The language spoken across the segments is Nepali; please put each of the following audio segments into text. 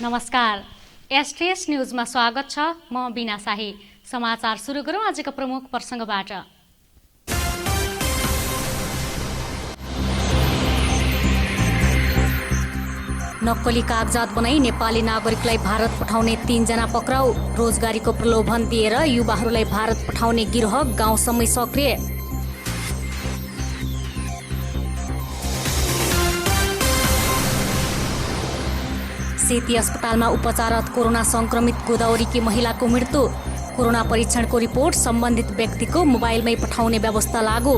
नमस्कार, एसटीएस न्यूजमा स्वागत छ। म बिना शाही। समाचार सुरु गरौँ आजका प्रमुख प्रसङ्गबाट। नक्कली कागजात बनाई नेपाली नागरिकलाई भारत पठाउने 3 जना पक्राउ। रोजगारीको प्रलोभन दिएर युवाहरूलाई भारत पठाउने गिरोह गाउँसम्मै सक्रिय। सेती अस्पतालमा उपचाररत कोरोना संक्रमित गोदावरीकी महिलाको मृत्यु। कोरोना परीक्षणको रिपोर्ट सम्बन्धित व्यक्तिको मोबाइलमै पठाउने व्यवस्था लागू।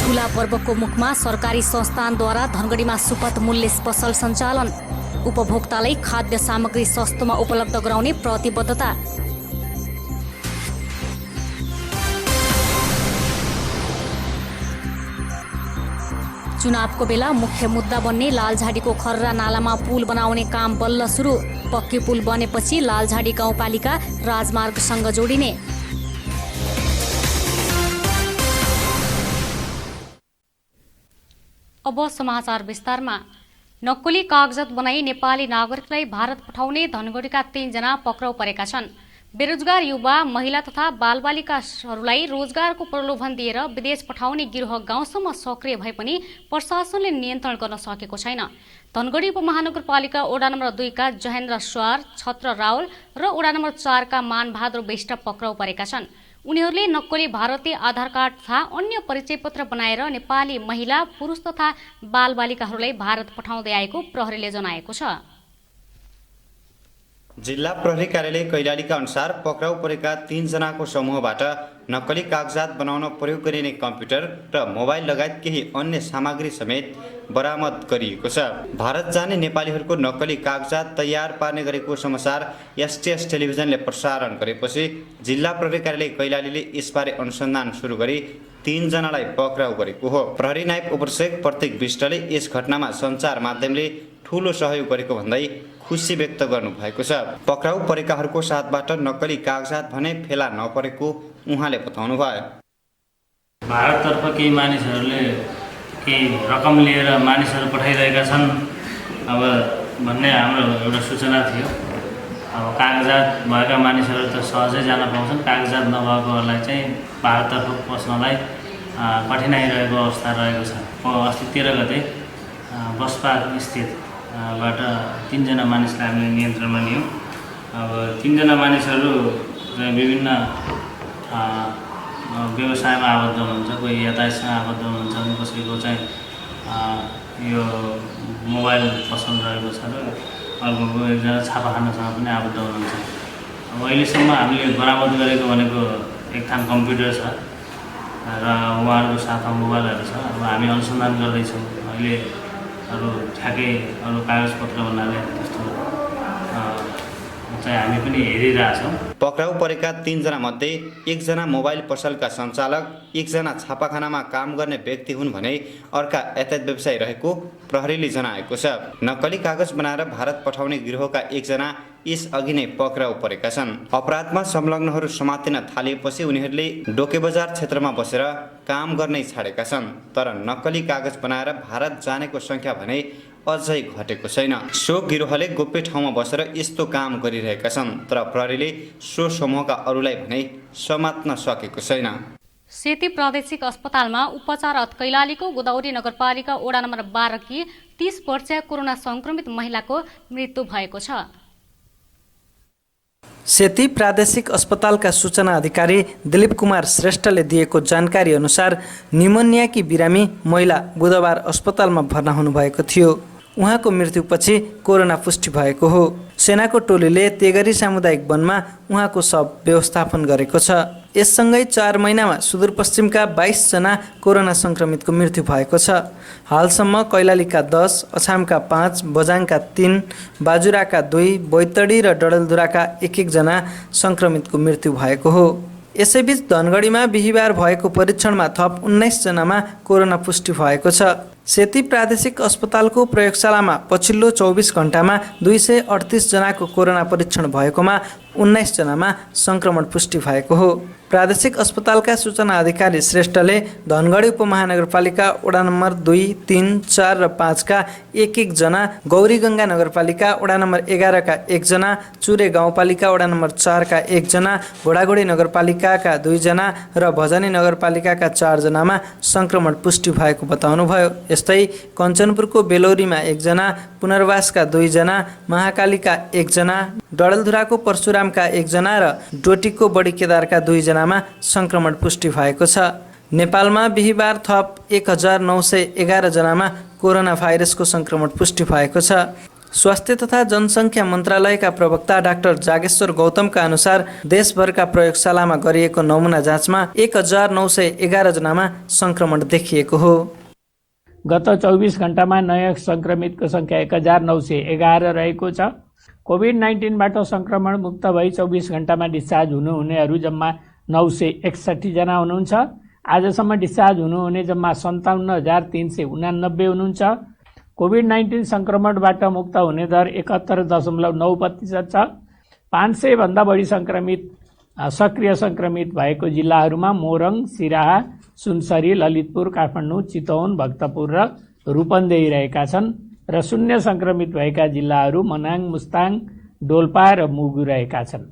ठुला पर्वको मुखमा सरकारी संस्थानद्वारा धनगढीमा सुपथ मूल्य पसल सञ्चालन। उपभोक्तालाई खाद्य सामग्री सस्तोमा उपलब्ध गराउने प्रतिबद्धता। चुनावको बेला मुख्य मुद्दा बन्ने लालझाडीको खर्रा नालामा पुल बनाउने काम बल्ल सुरु। पक्की पुल बनेपछि लालझाडी गाउँपालिका राजमार्गसँग जोडिने। अब समाचार विस्तारमा। नक्कली कागजात बनाई नेपाली नागरिकलाई भारत पठाउने धनगढीका 3 जना पक्राउ परेका छन्। बेरोजगार युवा, महिला तथा बालबालिकाहरूलाई रोजगारको प्रलोभन दिएर विदेश पठाउने गिरोह गाउँसम्म सक्रिय भए पनि प्रशासनले नियन्त्रण गर्न सकेको छैन। धनगढी उपमहानगरपालिका वडा नम्बर 2 का जहेन्द्र स्वार, छत्र रावल र वडा नम्बर 4 का मानबहादुर बेष्ट पक्राउ परेका छन्। उनीहरूले नक्कली भारतीय आधार कार्ड तथा अन्य परिचय पत्र बनाएर नेपाली महिला, पुरुष तथा बालबालिकाहरूलाई भारत पठाउँदै आएको प्रहरीले जनाएको छ। जिल्ला प्रहरी कार्यालय कैलालीका अनुसार पक्राउ परेका 3 जनाको समूहबाट नक्कली कागजात बनाउन प्रयोग गरिने कम्प्युटर र मोबाइल लगायत केही अन्य सामग्री समेत बरामद गरिएको छ। भारत जाने नेपालीहरूको नक्कली कागजात तयार पार्ने गरेको समाचार एसटीएस टेलिभिजनले प्रसारण गरेपछि जिल्ला प्रहरी कार्यालय कैलालीले यसबारे अनुसन्धान सुरु गरी 3 जनालाई पक्राउ गरेको हो। प्रहरी नायब उपरीक्षक प्रतीक विष्टले यस घटनामा सञ्चार माध्यमले ठूलो सहयोग गरेको भन्दै खुसी व्यक्त गर्नुभएको छ। पक्राउ परेकाहरूको साथबाट नक्कली कागजात भने फेला नपरेको उहाँले बताउनु भयो। भारततर्फ केही मानिसहरूले केही रकम लिएर मानिसहरू पठाइरहेका छन् अब भन्ने हाम्रो एउटा सूचना थियो। अब कागजात भएका मानिसहरू त सहजै जान पाउँछन्, कागजात नभएकोहरूलाई चाहिँ भारततर्फ पस्नलाई कठिनाइ रहेको अवस्था रहेको छ। अस्ति 13 गते बसपा स्थित बाट 3 जना मानिसलाई हामीले नियन्त्रणमा लियौँ। अब 3 जना मानिसहरू विभिन्न व्यवसायमा आबद्ध हुनुहुन्छ, कोही यातायातसँग आबद्ध हुनुहुन्छ, कसैको चाहिँ यो मोबाइल पसल रहेको छ र अर्को एकजना छापाखानासँग पनि आबद्ध हुनुहुन्छ। अब अहिलेसम्म हामीले बरामद गरेको भनेको एक थान कम्प्युटर छ र उहाँहरूको साथमा मोबाइलहरू छ। अब हामी अनुसन्धान गर्दैछौँ। अहिले अरू ठ्याक्कै अरू कागजपत्र भन्नाले त्यस्तो चाहिँ हामी पनि हेरिरहेछौँ। पक्राउ परेका 3 जना मध्ये 1 जना मोबाइल पसलका सञ्चालक, 1 जना छापाखानामा काम गर्ने व्यक्ति हुन् भने अर्का यातायात व्यवसायी रहेको प्रहरीले जनाएको छ। नक्कली कागज बनाएर भारत पठाउने गिरोहका 1 जना यसअघि नै पक्राउ परेका छन्। अपराधमा संलग्नहरू समातिन थालिएपछि उनीहरूले डोकेबजार क्षेत्रमा बसेर काम गर्नै छाडेका छन्। तर नक्कली कागज बनाएर भारत जानेको सङ्ख्या भने अझै घटेको छैन। सो गिरोहले गोप्य ठाउँमा बसेर यस्तो काम गरिरहेका छन्, तर प्रहरीले सो समूहका अरूलाई भने समात्न सकेको छैन। सेती प्रादेशिक अस्पतालमा उपचाररत कैलालीको गोदावरी नगरपालिका वडा नम्बर 12 की 30 वर्षीय कोरोना संक्रमित महिलाको मृत्यु भएको छ। सेती प्रादेशिक अस्पतालका सूचना अधिकारी दिलीप कुमार श्रेष्ठले दिएको जानकारी अनुसार निमोनियाकी बिरामी महिला बुधबार अस्पतालमा भर्ना हुनुभएको थियो। उहाँको मृत्युपछि कोरोना पुष्टि भएको हो। सेनाको टोलीले तेगरी सामुदायिक वनमा उहाँको शव व्यवस्थापन गरेको छ। यससँगै 4 महिनामा सुदूरपश्चिमका 22 जना कोरोना संक्रमितको मृत्यु भएको छ। हालसम्म कैलालीका 10, अछामका 5, बझाङका 3, बाजुराका 2, बैतडी र डडेलधुराका 1-1 जना संक्रमितको मृत्यु भएको हो। यसैबीच धनगढीमा बिहिबार भएको परीक्षणमा थप 19 जनामा कोरोना पुष्टि भएको छ। सेती प्रादेशिक अस्पतालको प्रयोगशालामा पछिल्लो 24 घण्टामा 238 जनाको कोरोना परीक्षण भएकोमा 19 जनामा संक्रमण पुष्टि भएको हो। प्रादेशिक अस्पतालका सूचना अधिकारी श्रेष्ठले धनगढी उपमहानगरपालिका वडा नम्बर 2, 3, 4 र 5 का एक जना, गौरीगङ्गा नगरपालिका वडा नम्बर 11 का 1 जना, चुरे गाउँपालिका वडा नम्बर 4 का 1 जना, घोडाघोडी नगरपालिकाका 2 जना र भजनी नगरपालिकाका 4 जनामा संक्रमण पुष्टि भएको बताउनुभयो। यस्तै कञ्चनपुरको बेलौरीमा 1 जना, पुनर्वासका 2 जना, महाकालीका 1 जना, डडेलधुराको परशुरामका 1 जना र डोटीको बडी केदारका 2 जनामा संक्रमण पुष्टि भएको छ। नेपालमा बिहिबार थप 1911 जनामा कोरोना भाइरसको संक्रमण पुष्टि भएको छ। स्वास्थ्य तथा जनसङ्ख्या मन्त्रालयका प्रवक्ता डाक्टर जागेश्वर गौतमका अनुसार देशभरका प्रयोगशालामा गरिएको नमुना जाँचमा 1911 जनामा संक्रमण देखिएको हो। गत 24 घण्टामा नयाँ सङ्क्रमितको सङ्ख्या 1911 रहेको छ। कोभिड-19बाट सङ्क्रमण मुक्त भई 24 घण्टामा डिस्चार्ज हुनुहुनेहरू जम्मा 961 जना हुनुहुन्छ। आजसम्म डिस्चार्ज हुनुहुने जम्मा 57,389 हुनुहुन्छ। कोभिड-19 सङ्क्रमणबाट मुक्त हुने दर 71.9% छ। 500 भन्दा बढी सक्रिय सङ्क्रमित भएको जिल्लाहरूमा मोरङ, सिराहा, सुनसरी, ललितपुर, काठमाडौँ, चितवन, भक्तपुर र रूपन्देही रहेका छन् र शून्य सङ्क्रमित भएका जिल्लाहरू मनाङ, मुस्ताङ, डोल्पा र मुगु रहेका छन्।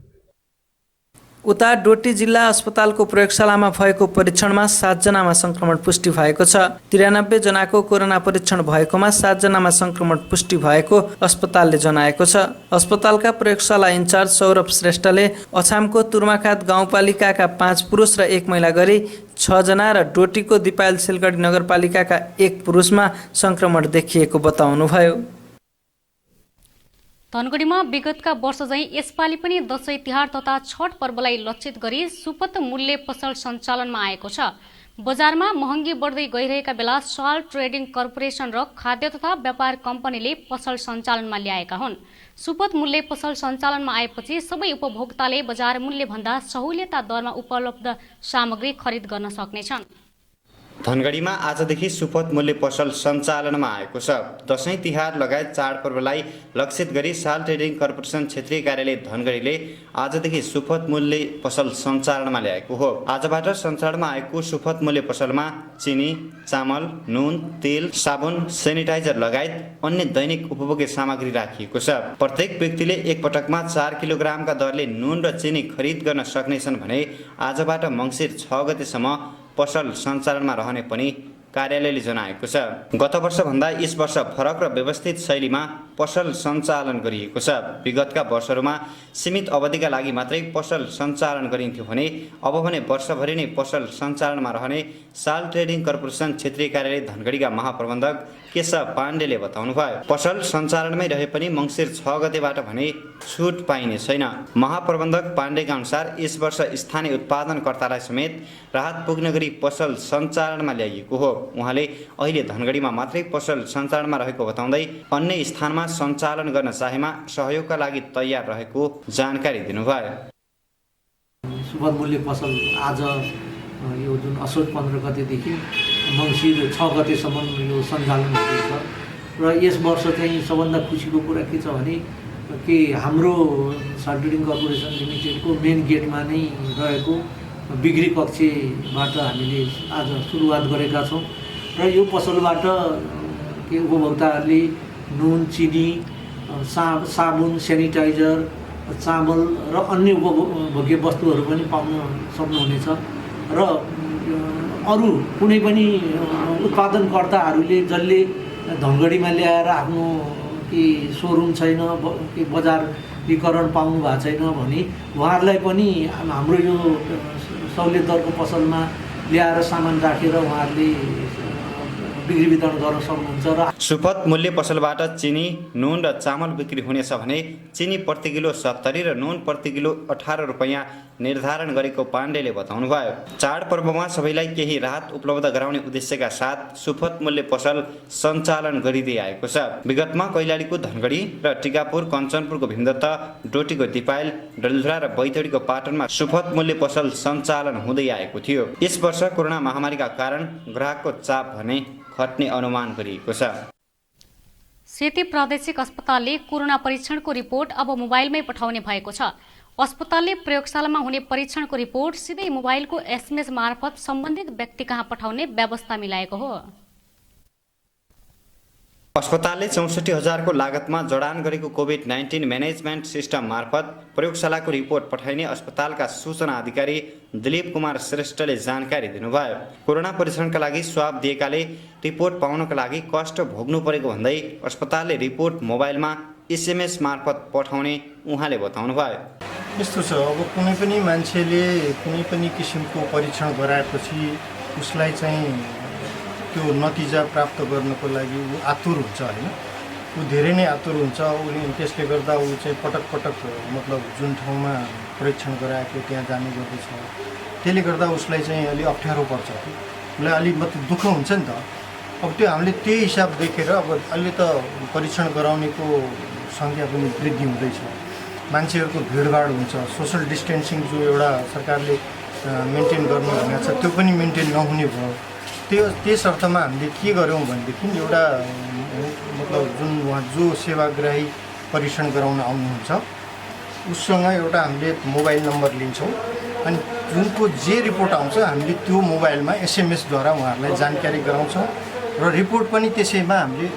उता डोटी जिल्ला अस्पतालको प्रयोगशालामा भएको परीक्षणमा 7 जनामा संक्रमण पुष्टि भएको छ। 93 जनाको कोरोना परीक्षण भएकोमा 7 जनामा संक्रमण पुष्टि भएको अस्पतालले जनाएको छ। अस्पतालका प्रयोगशाला इन्चार्ज सौरभ श्रेष्ठले अछामको तुर्माखात गाउँपालिकाका 5 पुरुष र 1 महिला गरी 6 जना र डोटीको दिपायल सिलगढी नगरपालिकाका 1 पुरुषमा संक्रमण देखिएको बताउनुभयो। धनगढीमा विगतका वर्ष झैं यसपालि पनि दशैं तिहार तथा छठ पर्वलाई लक्षित गरी सुपथ मूल्य पसल सञ्चालनमा आएको छ। बजारमा महँगी बढ्दै गइरहेका बेला साल ट्रेडिङ कर्पोरेसन र खाद्य तथा व्यापार कम्पनीले पसल सञ्चालनमा ल्याएका हुन्। सुपथ मूल्य पसल सञ्चालनमा आएपछि सबै उपभोक्ताले बजार मूल्यभन्दा सहुलियता दरमा उपलब्ध सामग्री खरिद गर्न सक्नेछन्। धनगढीमा आजदेखि सुपथ मूल्य पसल सञ्चालनमा आएको छ। दशैं तिहार लगायत चाडपर्वलाई लक्षित गरी साल ट्रेडिङ कर्पोरेसन क्षेत्रीय कार्यालय धनगढीले आजदेखि सुपथ मूल्य पसल सञ्चालनमा ल्याएको हो। आजबाट सञ्चालनमा आएको सुपथ मूल्य पसलमा चिनी, चामल, नुन, तेल, साबुन, सेनिटाइजर लगायत अन्य दैनिक उपभोग्य सामग्री राखिएको छ। प्रत्येक व्यक्तिले एक पटकमा 4 किलोग्रामका दरले नुन र चिनी खरिद गर्न सक्नेछन् भने आजबाट मङ्सिर 6 गतेसम्म पसल सञ्चालनमा रहने पनि कार्यालयले जनाएको छ। गत वर्षभन्दा यस वर्ष फरक र व्यवस्थित शैलीमा पसल सञ्चालन गरिएको छ। विगतका वर्षहरूमा सीमित अवधिका लागि मात्रै पसल सञ्चालन गरिन्थ्यो भने अब भने वर्षभरि नै पसल सञ्चालनमा रहने साल ट्रेडिङ कर्पोरेसन क्षेत्रीय कार्यालय धनगढीका महाप्रबन्धक केशव पाण्डेले बताउनुभयो। पसल सञ्चालनमै रहे पनि मङ्सिर 6 गतेबाट भने छुट पाइने छैन। महाप्रबन्धक पाण्डेका अनुसार यस वर्ष स्थानीय उत्पादनकर्तालाई समेत राहत पुग्न गरी पसल सञ्चालनमा ल्याइएको हो। उहाँले अहिले धनगढीमा मात्रै पसल सञ्चालनमा रहेको बताउँदै अन्य स्थानमा सञ्चालन गर्न चाहेमा सहयोगका लागि तयार रहेको जानकारी दिनुभयो। सुपथ मूल्य पसल आज यो जुन असोज 15 गतेदेखि मङ्सिर 6 गतेसम्म यो सञ्चालन हुँदैछ र यस वर्ष चाहिँ सबभन्दा खुसीको कुरा के छ भने कि हाम्रो साल ट्रेडिङ कर्पोरेसन लिमिटेडको मेन गेटमा नै रहेको बिक्री कक्षबाट हामीले आज सुरुवात गरेका छौँ र यो पसलबाट के उपभोक्ताहरूले नुन, चिनी, साबुन, सेनिटाइजर, चामल र अन्य उपभोग्य वस्तुहरू पनि पाउन सक्नुहुनेछ र अरू कुनै पनि उत्पादनकर्ताहरूले जसले धनगढीमा ल्याएर आफ्नो कि सोरुम छैन कि बजारीकरण पाउनु भएको छैन भने उहाँहरूलाई पनि हाम्रो यो सहुलियत दरको पसलमा ल्याएर सामान राखेर उहाँहरूले बिक्री वितरण गर्न सक्नुहुन्छ। र सुपथ मूल्य पसलबाट चिनी, नुन र चामल बिक्री हुनेछ भने चिनी प्रति किलो 70 र नुन प्रति किलो 18 रुपैयाँ निर्धारण गरेको पाण्डेले बताउनुभयो। चाडपर्वमा सबैलाई केही राहत उपलब्ध गराउने उद्देश्यका साथ सुपथ मूल्य पसल सञ्चालन गरिँदै आएको छ। विगतमा कैलालीको धनगढी र टिकापुर, कञ्चनपुरको भीमदत्त, डोटीको दिपायल, डडेलधुरा र बैतडीको पाटनमा सुपथ मूल्य पसल सञ्चालन हुँदै आएको थियो। यस वर्ष कोरोना महामारीका कारण ग्राहकको चाप भने घट्ने अनुमान गरिएको छ। सेती प्रादेशिक अस्पतालले कोरोना परीक्षणको रिपोर्ट अब मोबाइलमै पठाउने भएको छ। अस्पतालले प्रयोगशालामा हुने परीक्षणको रिपोर्ट सिधै मोबाइलको एसएमएस मार्फत सम्बन्धित व्यक्ति कहाँ पठाउने व्यवस्था मिलाएको हो। अस्पतालले 64,000 लागतमा जडान गरेको कोभिड-19 म्यानेजमेन्ट सिस्टम मार्फत प्रयोगशालाको रिपोर्ट पठाइने अस्पतालका सूचना अधिकारी दिलीप कुमार श्रेष्ठले जानकारी दिनुभयो। कोरोना परीक्षणका लागि स्वाब दिएकाले रिपोर्ट पाउनका लागि कष्ट भोग्नु परेको भन्दै अस्पतालले रिपोर्ट मोबाइलमा एसएमएस मार्फत पठाउने उहाँले बताउनुभयो। यस्तो छ, अब कुनै पनि मान्छेले कुनै पनि किसिमको परीक्षण गराएपछि उसलाई चाहिँ त्यो नतिजा प्राप्त गर्नको लागि ऊ आतुर हुन्छ हैन, ऊ धेरै नै आतुर हुन्छ। त्यसले गर्दा ऊ चाहिँ पटक पटक मतलब जुन ठाउँमा परीक्षण गराएको त्यहाँ जाने गर्दछ। त्यसले गर्दा उसलाई चाहिँ अलि अप्ठ्यारो पर्छ, उसलाई अलि मतलब दुःख हुन्छ नि त। अब त्यो हामीले त्यही हिसाब देखेर अब अहिले त परीक्षण गराउनेको सङ्ख्या पनि वृद्धि हुँदैछ, मान्छेहरूको भिडभाड हुन्छ, सोसल डिस्टेन्सिङ जो एउटा सरकारले मेन्टेन गर्नु भनेको छ त्यो पनि मेन्टेन नहुने भयो। त्यस अर्थमा हामीले के गर्यौँ भनेदेखि एउटा मतलब जुन उहाँ जो सेवाग्राही परीक्षण गराउन आउनुहुन्छ उससँग एउटा हामीले मोबाइल नम्बर लिन्छौँ अनि जुनको जे रिपोर्ट आउँछ हामीले त्यो मोबाइलमा एसएमएसद्वारा उहाँहरूलाई जानकारी गराउँछौँ र रिपोर्ट पनि त्यसैमा हामीले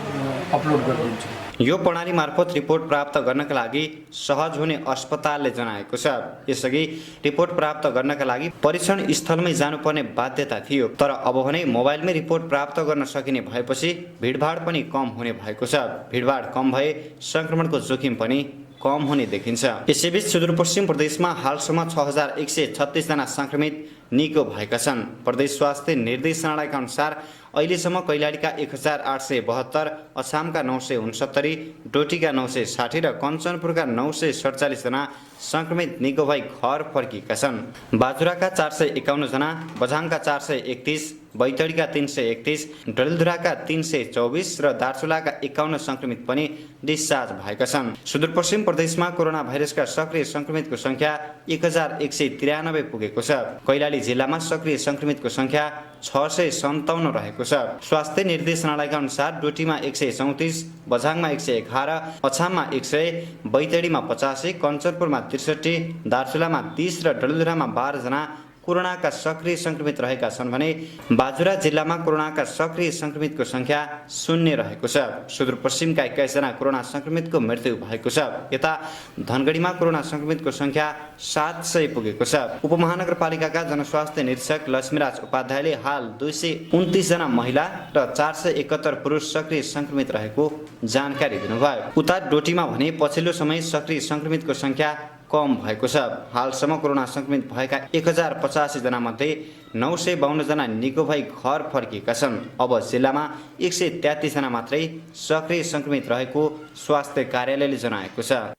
अपलोड गरिदिन्छौँ। यो प्रणाली मार्फत रिपोर्ट प्राप्त गर्नका लागि सहज हुने अस्पतालले जनाएको छ। यसअघि रिपोर्ट प्राप्त गर्नका लागि परीक्षण स्थलमै जानुपर्ने बाध्यता थियो, तर अब भने मोबाइलमै रिपोर्ट प्राप्त गर्न सकिने भएपछि भिडभाड पनि कम हुने भएको छ। भिडभाड कम भए संक्रमणको जोखिम पनि कम हुने देखिन्छ। यसैबीच सुदूरपश्चिम प्रदेशमा हालसम्म 6,136 जना संक्रमित निको भएका छन्। प्रदेश स्वास्थ्य निर्देशनालयका अनुसार अहिलेसम्म कैलालीका 1,872, अछामका 969, डोटीका 960 र कञ्चनपुरका 947 जना संक्रमित निको भई घर फर्किएका छन्। बाजुराका 451 जना, बझाङका 431, बैतडीका 331, डडेलधुराका 324 र दार्चुलाका 51 संक्रमित पनि डिस्चार्ज भएका छन्। सुदूरपश्चिम प्रदेशमा कोरोना भाइरसका सक्रिय संक्रमितको संख्या 1,193 पुगेको छ। कैलाली जिल्लामा सक्रिय संक्रमितको संख्या 657 रहेको छ। स्वास्थ्य निर्देशनालयका अनुसार डोटीमा 134, बझाङमा 111, अछाममा 100, बैतडीमा 85, कञ्चनपुरमा 63, दार्चुलामा 30 र डडेलधुरामा 12 जना कोरोनाका सक्रिय संक्रमित रहेका छन् भने बाजुरा जिल्लामा कोरोनाका सक्रिय संक्रमितको संख्या 0 रहेको छ। सुदूरपश्चिमका 21 जना कोरोना संक्रमितको मृत्यु भएको छ। यता धनगढीमा कोरोना संक्रमितको संख्या 700 पुगेको छ। उपमहानगरपालिकाका जनस्वास्थ्य निरीक्षक लक्ष्मीराज उपाध्यायले हाल 229 जना महिला र 471 पुरुष सक्रिय संक्रमित रहेको जानकारी दिनुभयो। उता डोटीमा भने पछिल्लो समय सक्रिय संक्रमितको संख्या कम भएको छ। हालसम्म कोरोना संक्रमित भएका 1,085 जना मध्ये 952 जना निको भई घर फर्किएका छन्। अब जिल्लामा 133 जना मात्रै सक्रिय संक्रमित रहेको स्वास्थ्य कार्यालयले जनाएको छ।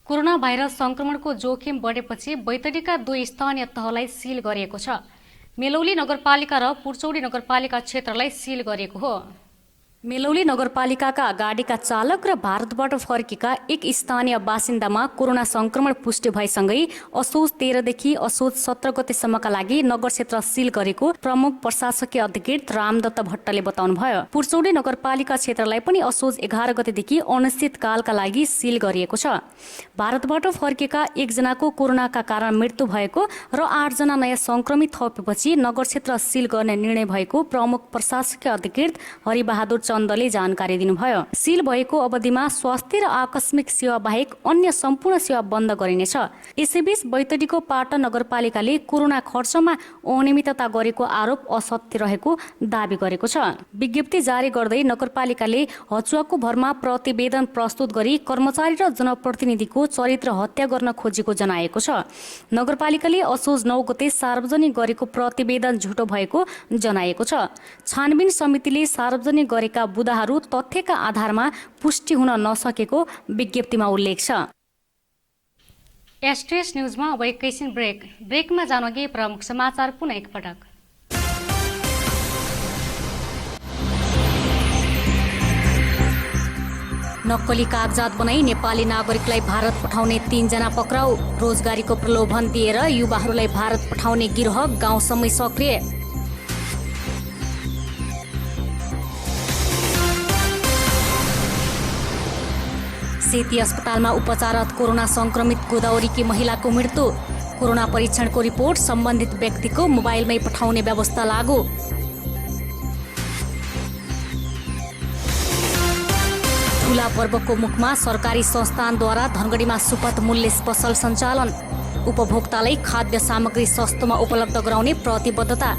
कोरोना भाइरस संक्रमणको जोखिम बढेपछि बैतडीका 2 स्थानीय तहलाई सील गरिएको छ। मेलौली नगरपालिका र पुर्चौडी नगरपालिका क्षेत्रलाई सील गरिएको हो। मेलौली नगरपालिकाका गाडीका चालक र भारतबाट फर्केका एक स्थानीय बासिन्दामा कोरोना संक्रमण पुष्टि भएसँगै असोज 13 देखि असोज 17 गतेसम्मका लागि नगर क्षेत्र सील गरेको प्रमुख प्रशासकीय अधिकृत रामदत्त भट्टले बताउनुभयो। पुर्चौडी नगरपालिका क्षेत्रलाई पनि असोज 11 गतेदेखि अनिश्चितकालका लागि सील गरिएको छ। भारतबाट फर्केका एकजनाको कोरोनाका कारण मृत्यु भएको र 8 जना नयाँ संक्रमित थपेपछि नगर क्षेत्र सील गर्ने निर्णय भएको प्रमुख प्रशासकीय अधिकृत हरिबहादुर चन्दले जानकारी दिनुभयो। सील भएको अवधिमा स्वास्थ्य र आकस्मिक सेवा बाहेक अन्य सम्पूर्ण सेवा बन्द गरिनेछ। यसैबीच बैतडीको पाटन नगरपालिकाले कोरोना खर्चमा अनियमितता गरेको आरोप असत्य रहेको दावी गरेको छ। विज्ञप्ति जारी गर्दै नगरपालिकाले हचुवाको भरमा प्रतिवेदन प्रस्तुत गरी कर्मचारी र जनप्रतिनिधिको चरित्र हत्या गर्न खोजेको जनाएको छ। नगरपालिकाले असोज 9 गते सार्वजनिक गरेको प्रतिवेदन झुटो भएको जनाएको छ। छानबिन समितिले सार्वजनिक गरेका बुदाहरू तथ्यका आधारमा पुष्टि हुन नसकेको विज्ञप्तिमा उल्लेख छ। एसटीएस न्यूजमा अब एकैछिन ब्रेकमा जानुअघि प्रमुख समाचार पुनः एकपटक। नक्कली कागजात बनाई नेपाली नागरिकलाई भारत पठाउने 3 जना पक्राउ। रोजगारीको प्रलोभन दिएर युवाहरूलाई भारत पठाउने गिरोह गाउँसम्मै सक्रिय। सेती अस्पतालमा उपचाररत कोरोना संक्रमित गोदावरीकी महिलाको मृत्यु। कोरोना परीक्षणको रिपोर्ट सम्बन्धित व्यक्तिको मोबाइलमै पठाउने व्यवस्था लागू। ठूला पर्वको मुखमा सरकारी संस्थानद्वारा धनगढीमा सुपथ मूल्य पसल सञ्चालन। उपभोक्तालाई खाद्य सामग्री सस्तोमा उपलब्ध गराउने प्रतिबद्धता।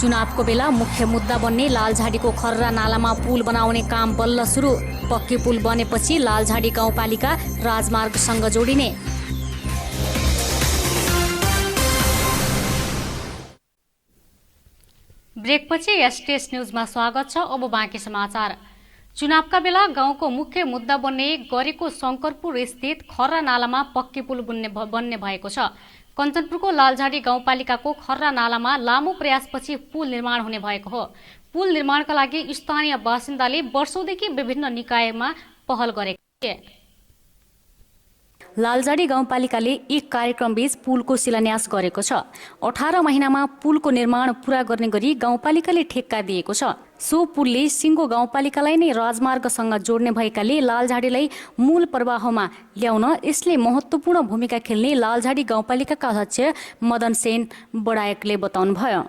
चुनावको बेला मुख्य मुद्दा बन्ने लालझाडीको खर्रा नालामा पुल बनाउने काम बल्ल सुरु। पक्की पुल बनेपछि लालझाडी गाउँपालिका राजमार्गसँग जोडिने। ब्रेकपछि एसटीएस न्यूजमा स्वागत छ। अब बाँकी समाचार। चुनावका बेला गाउँको मुख्य मुद्दा बन्ने गरेको शंकरपुर स्थित खर्रा नालामा पक्की पुल बन्ने भएको छ। कञ्चनपुरको लालझाडी गाउँपालिकाको खर्रा नालामा लामो प्रयासपछि पुल निर्माण हुने भएको हो। पुल निर्माणका लागि स्थानीय बासिन्दाले वर्षौंदेखि विभिन्न निकायमा पहल गरेका थिए। लालझाडी गाउँपालिकाले एक कार्यक्रमबीच पुलको शिलान्यास गरेको छ। 18 महिनामा पुलको निर्माण पूरा गर्ने गरी गाउँपालिकाले ठेक्का दिएको छ। सो पुलले सिङ्गो गाउँपालिकालाई नै राजमार्गसँग जोड्ने भएकाले लालझाडीलाई मूल प्रवाहमा ल्याउन यसले महत्त्वपूर्ण भूमिका खेल्ने लालझाडी गाउँपालिकाका अध्यक्ष मदन सेन बडायकले बताउनुभयो।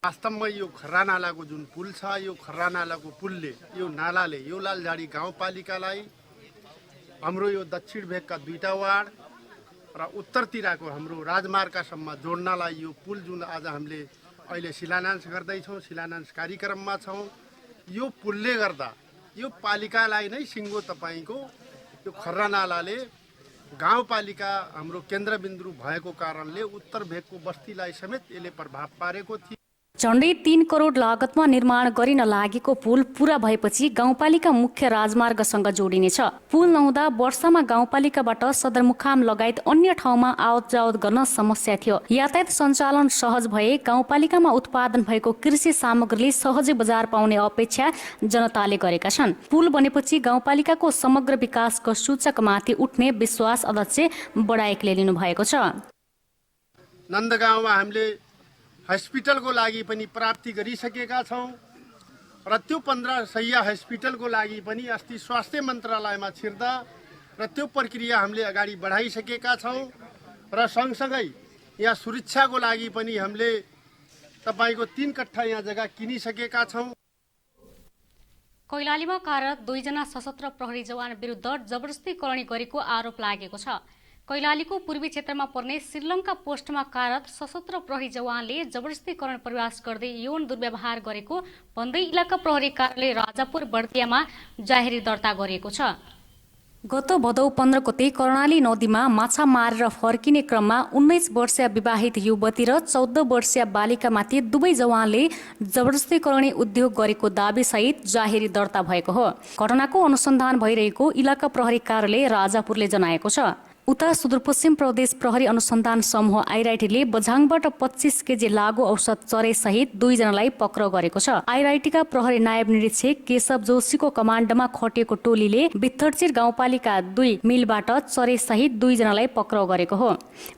वास्तवमा यो खर्रा नालाको जुन पुल छ, यो खर्रा नालाको पुलले यो नालाले यो लालझाडी गाउँपालिकालाई हाम्रो यो दक्षिण भेगका 2टा वार्ड र उत्तरतिरको हाम्रो राजमार्गसम्म जोड्नलाई यो पुल जुन आज हामीले अहिले शिलान्यास गर्दैछौँ, शिलान्यास कार्यक्रममा छौँ, यो पुलले गर्दा यो पालिकालाई नै सिङ्गो तपाईँको यो खर्रा नालाले गाउँपालिका हाम्रो केन्द्रबिन्दु भएको कारणले उत्तर भेगको बस्तीलाई समेत यसले प्रभाव पारेको थियो। झण्डै 3 करोड लागतमा निर्माण गरिन लागेको पुल पूरा भएपछि गाउँपालिका मुख्य राजमार्गसँग जोडिनेछ। पुल नहुँदा वर्षामा गाउँपालिकाबाट सदरमुकाम लगायत अन्य ठाउँमा आवत जावत गर्न समस्या थियो। यातायात सञ्चालन सहज भए गाउँपालिकामा उत्पादन भएको कृषि सामग्रीले सहजै बजार पाउने अपेक्षा जनताले गरेका छन्। पुल बनेपछि गाउँपालिकाको समग्र विकासको सूचकमाथि उठ्ने विश्वास अध्यक्ष बडायकले लिनुभएको छ। नन्दगाउँमा हामीले हस्पिटलको लागि पनि प्राप्ति गरिसकेका छौँ र त्यो 15 शैय्या हस्पिटलको लागि पनि अस्ति स्वास्थ्य मन्त्रालयमा छिर्दा र त्यो प्रक्रिया हामीले अगाडि बढाइसकेका छौँ र सँगसँगै यहाँ सुरक्षाको लागि पनि हामीले तपाईँको 3 कट्ठा यहाँ जग्गा किनिसकेका छौँ। कैलालीमा कार्यरत 2 जना सशस्त्र प्रहरी जवान विरुद्ध जबरजस्तीकरण गरेको आरोप लागेको छ। कैलालीको पूर्वी क्षेत्रमा पर्ने श्रीलङ्का पोस्टमा कार्यरत सशस्त्र प्रहरी जवानले जबरजस्तीकरण प्रयास गर्दै यौन दुर्व्यवहार गरेको भन्दै इलाका प्रहरी कार्यालय राजापुर बर्दियामा जाहेरी दर्ता गरिएको छ। गत भदौ 15 गते कर्णाली नदीमा माछा मारेर फर्किने क्रममा 19 वर्षीय विवाहित युवती र 14 वर्षीय बालिकामाथि दुवै जवानले जबरजस्तीकरण उद्योग गरेको दाबीसहित जाहेरी दर्ता भएको हो। घटनाको अनुसन्धान भइरहेको इलाका प्रहरी कार्यालय राजापुरले जनाएको छ। उता सुदूरपश्चिम प्रदेश प्रहरी अनुसन्धान समूह आइराइटीले बझाङबाट 25 केजी लागू औषध चरे सहित 2 जनालाई पक्राउ गरेको छ। आइराइटीका प्रहरी नायब निरीक्षक केशव जोशीको कमान्डमा खटिएको टोलीले भित्तरचिर गाउँपालिका 2 मिलबाट चरे सहित 2 जनालाई पक्राउ गरेको हो।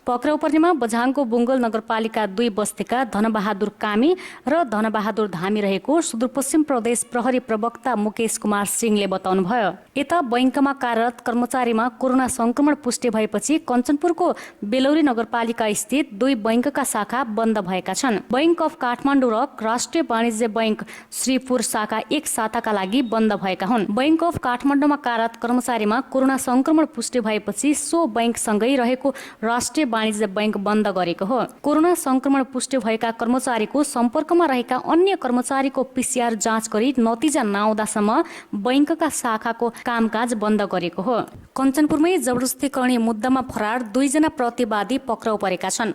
पक्राउ पर्नेमा बझाङको बुङ्गल नगरपालिका 2 बस्तीका धनबहादुर कामी र धनबहादुर धामी रहेको सुदूरपश्चिम प्रदेश प्रहरी प्रवक्ता मुकेश कुमार सिंहले बताउनुभयो। यता बैंकमा कार्यरत कर्मचारीमा कोरोना संक्रमण पुष्टि भएपछि कञ्चनपुरको बेलौरी नगरपालिका स्थित 2 बैंकका शाखा बन्द भएका छन्। बैंक अफ काठमाडौँ र राष्ट्रिय वाणिज्य बैंक श्रीपुर शाखा एक साताका लागि बन्द भएका हुन्। बैंक अफ काठमाडौँमा कार्यरत कर्मचारीमा कोरोना संक्रमण पुष्टि भएपछि सो बैंकसँगै रहेको राष्ट्रिय वाणिज्य बैंक बन्द गरेको हो। कोरोना संक्रमण पुष्टि भएका कर्मचारीको सम्पर्कमा रहेका अन्य कर्मचारीको PCR जाँच गरी नतिजा नआउँदासम्म बैंकका शाखाको कामकाज बन्द गरेको हो। कञ्चनपुरमै जबरजस्तीकरण मुद्दामा फरार 2 जना प्रतिवादी पक्राउ परेका छन्।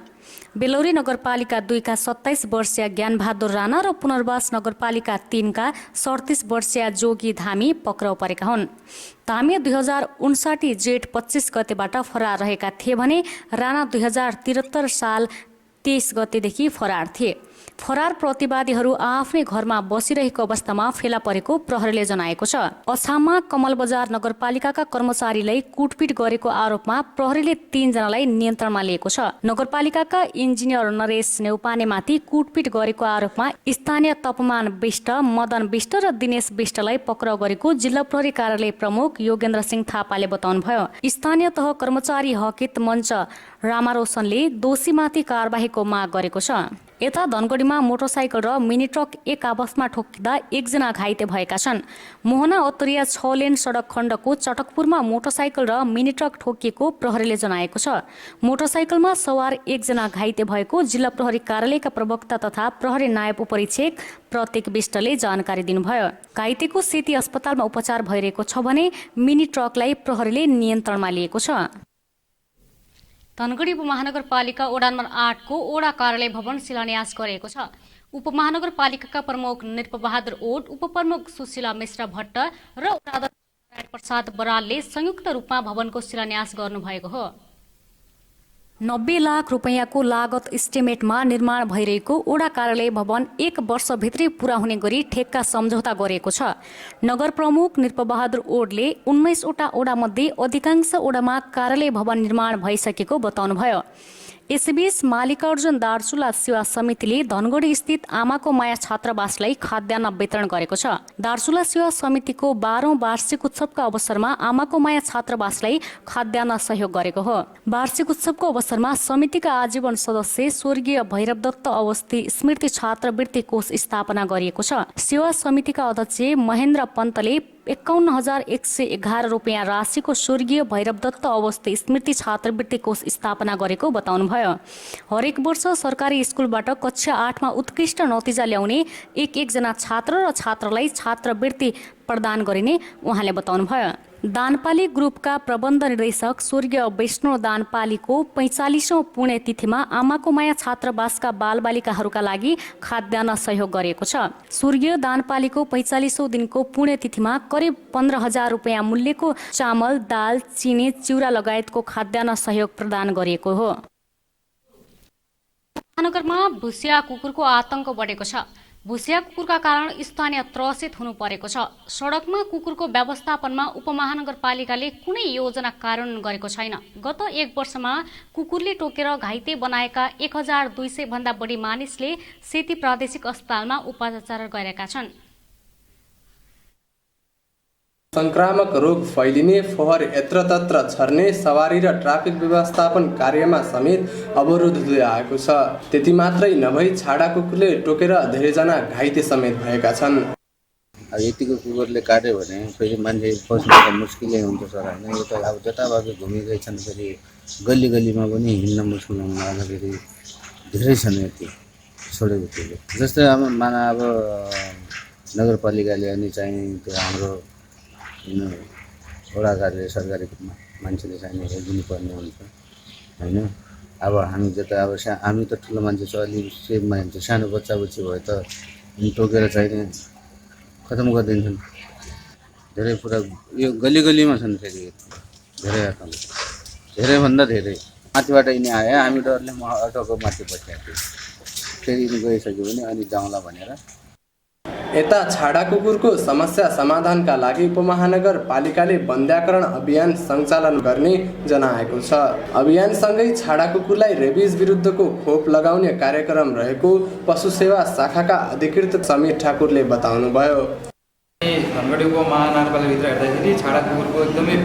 बेलौरी नगरपालिका 2 का 27 वर्षीय ज्ञानबहादुर राणा र पुनर्वास नगरपालिका 3 का 37 वर्षीय जोगी धामी पक्राउ परेका हुन्। धामी 2059 जेठ 25 गतेबाट फरार रहेका थिए भने राणा 2073 साल 23 गतेदेखि फरार थिए। फरार प्रतिवादीहरू आफ्नै घरमा बसिरहेको अवस्थामा फेला परेको प्रहरीले जनाएको छ। अछाममा कमल बजार नगरपालिकाका कर्मचारीलाई कुटपिट गरेको आरोपमा प्रहरीले 3 जनालाई नियन्त्रणमा लिएको छ। नगरपालिकाका इन्जिनियर नरेश नेउपानेमाथि कुटपिट गरेको आरोपमा स्थानीय तपमान विष्ट, मदन विष्ट र दिनेश विष्टलाई पक्राउ गरेको जिल्ला प्रहरी कार्यालय प्रमुख योगेन्द्र सिंह थापाले बताउनुभयो। स्थानीय तह कर्मचारी हकित मञ्च रामारोशनले दोषीमाथि कारबाहीको माग गरेको छ। यता धनगढीमा मोटरसाइकल र मिनी ट्रक एक आपसमा ठोक्किँदा 1 जना घाइते भएका छन्। मोहना अत्तरिया 6 लेन सडक खण्डको चटकपुरमा मोटरसाइकल र मिनी ट्रक ठोकिएको प्रहरीले जनाएको छ। मोटरसाइकलमा सवार 1 जना घाइते भएको जिल्ला प्रहरी कार्यालयका प्रवक्ता तथा प्रहरी नायब उपरीक्षक प्रतीक विष्टले जानकारी दिनुभयो। घाइतेको सेती अस्पतालमा उपचार भइरहेको छ भने मिनी ट्रकलाई प्रहरीले नियन्त्रणमा लिएको छ। धनगढी उपमहानगरपालिका वडा नम्बर 8 को वडा कार्यालय भवन शिलान्यास गरेको छ। उपमहानगरपालिकाका प्रमुख नृपबहादुर ओड, उपप्रमुख सुशीला मिश्रा भट्ट र वडाध्यक्ष नारायण प्रसाद बरालले संयुक्त रूपमा भवनको शिलान्यास गर्नुभएको हो। 90 लाख रुपैयाँको लागत इस्टिमेटमा निर्माण भइरहेको वडा कार्यालय भवन 1 वर्षभित्रै पूरा हुने गरी ठेक्का सम्झौता गरेको छ। नगर प्रमुख नृपबहादुर ओडले 19 वटा वडामध्ये अधिकांश वडामा कार्यालय भवन निर्माण भइसकेको बताउनुभयो। यसैबीच मालिकार्जुन दार्चुला सेवा समितिले धनगढी स्थित आमाको माया छात्रावासलाई खाद्यान्न वितरण गरेको छ। दार्चुला सेवा समितिको 12औं वार्षिक उत्सवका अवसरमा आमाको माया छात्रावासलाई खाद्यान्न सहयोग गरेको हो। वार्षिक उत्सवको अवसरमा समितिका आजीवन सदस्य स्वर्गीय भैरवदत्त अवस्थी स्मृति छात्रवृत्ति कोष स्थापना गरिएको छ। सेवा समितिका अध्यक्ष महेन्द्र पन्तले 51,111 रुपियाँ राशिको स्वर्गीय भैरवदत्त अवस्थी स्मृति छात्रवृत्ति कोष स्थापना गरेको बताउनुभयो। हरेक वर्ष सरकारी स्कुलबाट कक्षा 8 मा उत्कृष्ट नतिजा ल्याउने एक जना छात्र र छात्रालाई छात्रवृत्ति प्रदान गरिने उहाँले बताउनुभयो। दानपाली ग्रुपका प्रबन्ध निर्देशक स्वर्गीय वैष्णव दानपालीको 45औं पुण्यतिथिमा आमाको माया छात्रावासका बालबालिकाहरूका लागि खाद्यान्न सहयोग गरिएको छ। स्वर्गीय दानपालीको 45औं दिनको पुण्यतिथिमा करिब 15,000 रुपियाँ मूल्यको चामल, दाल, चिनी, चिउरा लगायतको खाद्यान्न सहयोग प्रदान गरिएको हो। महानगरमा भुसिया कुकुरको आतंक बढेको छ। भुसिया कुकुरका कारण स्थानीय त्रसित हुनु परेको छ। सडकमा कुकुरको व्यवस्थापनमा उपमहानगरपालिकाले कुनै योजना कार्यान्वयन गरेको छैन। गत 1 वर्षमा कुकुरले टोकेर घाइते बनाएका 1200 भन्दा बढी मानिसले सेती प्रादेशिक अस्पतालमा उपचार गरेका छन्। संक्रामक रोग फैलिने, फोहोर यत्रतत्र छर्ने, सवारी र ट्राफिक व्यवस्थापन कार्यमा समेत अवरोध हुँदै आएको छ। त्यति मात्रै नभई छाडा कुकुरले टोकेर धेरैजना घाइते समेत भएका छन्। अब यतिको कुकुरले काट्यो भने फेरि मान्छे पस्नु त मुस्किलै हुन्छ सर होइन। यो त अब जताभावी घुमेकै छन्, फेरि गल्ली गल्लीमा पनि हिँड्न मुस्किल हुन आज फेरि धेरै छन् यति छोडेको कुकुर। जस्तै अब माना अब नगरपालिकाले अनि चाहिँ त्यो हाम्रो वडा कार्यालय सरकारी मान्छेले चाहिँ हेरिदिनु पर्ने हुन्छ होइन। अब हामी जता अब हामी त ठुलो मान्छे छ, अलि सेफ मान्छे, सानो बच्चा बच्ची भयो त टोकेर चाहिँ खतम गरिदिन्छन्। धेरै पुरा यो गल्ली गल्लीमा छन् फेरि धेरै आतङ्क, धेरैभन्दा धेरै। माथिबाट यिनी आयो, हामी डरले अटोको माथि बसेको थियौँ, फेरि यिनी गइसक्यो भने अनि जाउँला भनेर। यता छाडा कुकुरको समस्या समाधानका लागि उपमहानगरपालिकाले बन्ध्याकरण अभियान सञ्चालन गर्ने जनाएको छ। अभियानसँगै छाडा कुकुरलाई रेबिज विरुद्धको खोप लगाउने कार्यक्रम रहेको पशु सेवा शाखाका अधिकृत समीर ठाकुरले बताउनुभयो। धनगढी उपमहानगरपालिकाभित्र हेर्दाखेरि छाडा कुकुरको एकदमै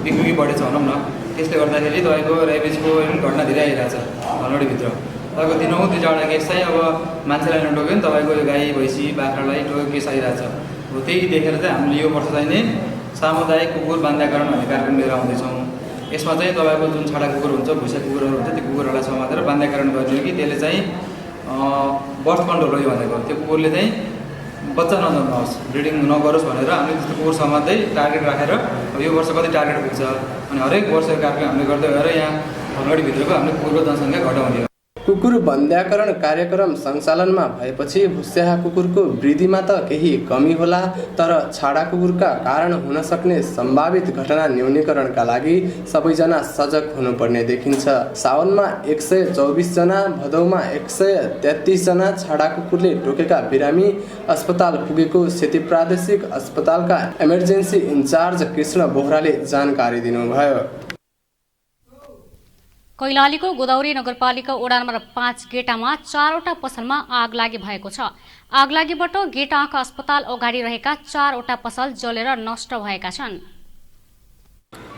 बिक्री बढेछ भनौँ न। त्यसले गर्दाखेरि तपाईँको रेबिजको घटना धेरै आइरहेछ धनगढीभित्र। तपाईँको दिनहुँ 2-4 केस चाहिँ अब मान्छेलाई नटोक्यो नि तपाईँको गाई भैँसी बाख्रालाई टोकेको केस आइरहेछ। हो त्यही देखेर चाहिँ हामीले यो वर्ष चाहिँ नि सामुदायिक कुकुर बन्ध्याकरण भन्ने कार्यक्रम लिएर आउँदैछौँ। यसमा चाहिँ तपाईँको जुन छाडा कुकुर हुन्छ, भुसिया कुकुरहरू हुन्छ, त्यो कुकुरहरूलाई समातेर बन्ध्याकरण गर्ने कि त्यसले चाहिँ बर्थ कन्ट्रोल हो भनेको। त्यो कुकुरले चाहिँ बच्चा नजन्माओस्, ब्रिडिङ नगरोस् भनेर हामीले त्यस्तो कुकुर समात्दै टार्गेट राखेर यो वर्ष कति टार्गेट पुग्छ अनि हरेक वर्ष यो कार्यक्रम हामीले गर्दै गएर यहाँ धनगढीभित्रको हामीले कुकुरको जनसङ्ख्या घटाउने हो। कुकुर बन्ध्याकरण कार्यक्रम सञ्चालनमा भएपछि भुस्याहा कुकुरको वृद्धिमा त केही कमी होला, तर छाडा कुकुरका कारण हुन सक्ने सम्भावित घटना न्यूनीकरणका लागि सबैजना सजग हुनुपर्ने देखिन्छ। साउनमा 124 जना, भदौमा 133 जना छाडा कुकुरले टोकेका बिरामी अस्पताल पुगेको सेती प्रादेशिक अस्पतालका इमर्जेन्सी इन्चार्ज कृष्ण बोहराले जानकारी दिनुभयो। कैलालीको गोदावरी नगरपालिका वडा नम्बर 5 गेटामा 4वटा पसलमा आग लागि भएको छ। आगलागीबाट गेटा आँखा अस्पताल अगाडि रहेका 4वटा पसल जलेर नष्ट भएका छन्।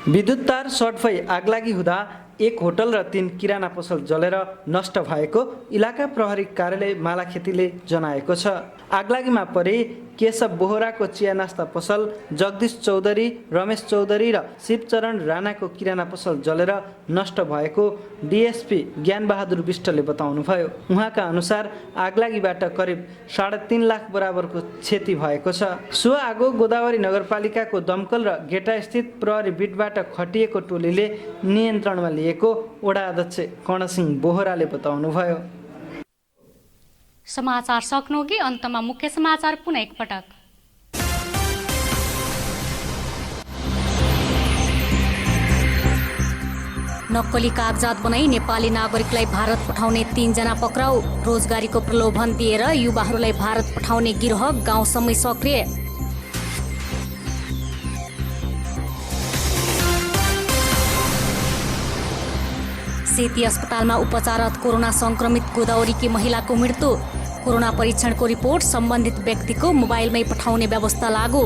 विद्युत तार सर्ट भई आगलागी हुँदा 1 होटल र 3 किराना पसल जलेर नष्ट भएको इलाका प्रहरी कार्यालय मालाखेतीले जनाएको छ। आगलागीमा परे केशव बोहराको चिया नास्ता पसल, जगदीश चौधरी, रमेश चौधरी र शिवचरण राणाको किराना पसल जलेर नष्ट भएको डिएसपी ज्ञानबहादुर विष्टले बताउनुभयो। उहाँका अनुसार आगलागीबाट करिब 3.5 लाख बराबरको क्षति भएको छ। सो आगो गोदावरी नगरपालिकाको दमकल र गेटा स्थित प्रहरी बिटबाट खटिएको टोलीले नियन्त्रणमा लिएको वडा अध्यक्ष कर्णसिंह बोहराले बताउनुभयो। समाचार सक्नुअघि अन्तमा मुख्य समाचार पुनः एकपटक। नक्कली कागजात बनाई नेपाली नागरिकलाई भारत पठाउने 3 जना पक्राउ। रोजगारीको प्रलोभन दिएर युवाहरूलाई भारत पठाउने गिरोह गाउँसम्मै सक्रिय। सेती अस्पतालमा उपचाररत कोरोना संक्रमित गोदावरीकी महिलाको मृत्यु। कोरोना परीक्षणको रिपोर्ट सम्बन्धित व्यक्तिको मोबाइलमै पठाउने व्यवस्था लागू।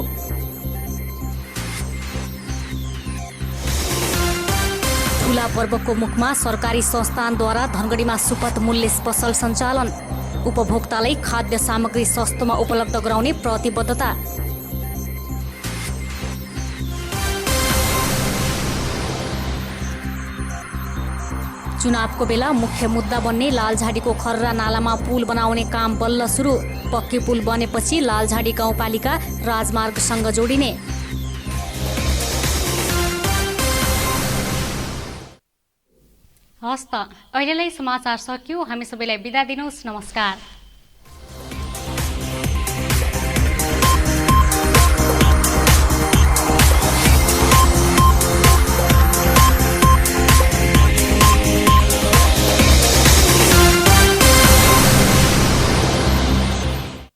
ठुला पर्वको मुखमा सरकारी संस्थानद्वारा धनगढीमा सुपथ मूल्य पसल सञ्चालन। उपभोक्तालाई खाद्य सामग्री सस्तोमा उपलब्ध गराउने प्रतिबद्धता। चुनावको बेला मुख्य मुद्दा बन्ने लालझाडीको खर्रा नालामा पुल बनाउने काम बल्ल सुरु। पक्की पुल बनेपछि लालझाडी गाउँपालिका राजमार्गसँग जोडिने। हस्त अहिलेलाई समाचार सकियो। हामी सबैलाई बिदा दिनुहोस्। नमस्कार।